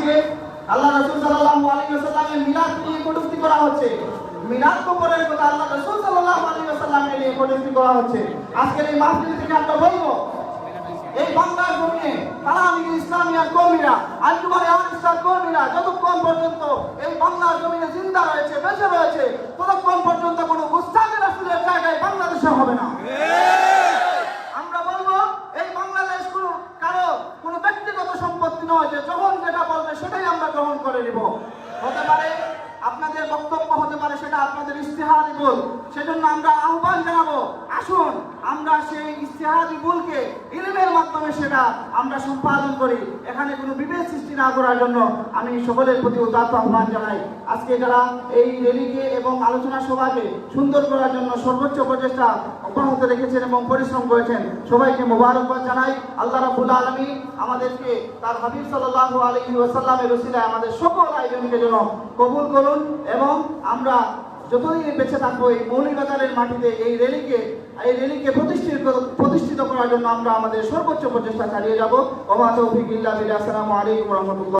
আজকে আল্লাহ রাসূল সাল্লাল্লাহু আলাইহি ওয়াসাল্লামের মিলাদ নিয়ে কটূক্তি করা হচ্ছে। মিলাদ কবরের কথা আল্লাহ রাসূল সাল্লাল্লাহু আলাইহি ওয়াসাল্লামকে নিয়ে কটূক্তি করা হচ্ছে। আজকের এই মাহফিল থেকে আমরা বলবো, এই বাংলার জমিনে তালামিল ইসলামিয়ার কর্মীরা, আঞ্জুমানে আল-ইসলাম কর্মীরা যতক্ষণ পর্যন্ত এই বাংলার জমিনে জিন্দা রয়েছে, বেঁচে রয়েছে, ততক্ষণ পর্যন্ত কোনো মুস্তাফি রাসূলের জায়গায় বাংলাদেশে হবে না। আমরা বলবো, এই বাংলাদেশ কোনো ব্যক্তিগত সম্পত্তি নয় যে যখন যেটা বলবে সেটাই আমরা গ্রহণ করে নিব। হতে পারে আপনাদের বক্তব্য, হতে পারে সেটা আপনাদের ইস্তেহাদি ভুল। সেজন্য আমরা আহ্বান জানাবো, আসুন আমরা সেই ইস্তেহাদি ভুলকে ইলমের মাধ্যমে সেটা আমরা সম্পাদন করি। এখানে কোনো বিভেদ সৃষ্টি না করার জন্য আমি সকলের প্রতি উদাত্ত আহ্বান জানাই। আজকে যারা এই র্যালিকে এবং আলোচনা সভাকে সুন্দর করার জন্য সর্বোচ্চ প্রচেষ্টা অব্যাহত রেখেছেন এবং পরিশ্রম করেছেন, সবাইকে মোবারকবাদ জানাই। আল্লাহ রাব্বুল আলামিন আমাদেরকে তার হাবিব সাল্লাল্লাহু আলাইহি ওয়াসাল্লামের ওসিলায় আমাদের সকল আয়োজনকে যেন কবুল করুন এবং আমরা যতদিন বেঁচে থাকবো এই মৌলভীবাজারের মাটিতে এই র্যালিকে প্রতিষ্ঠিত করার জন্য আমরা আমাদের সর্বোচ্চ প্রচেষ্টা চালিয়ে যাব। ওয়া মা তাওফীক ইল্লা বিল্লাহ। আসসালামু আলাইকুম ওয়া রাহমাতুল্লাহ।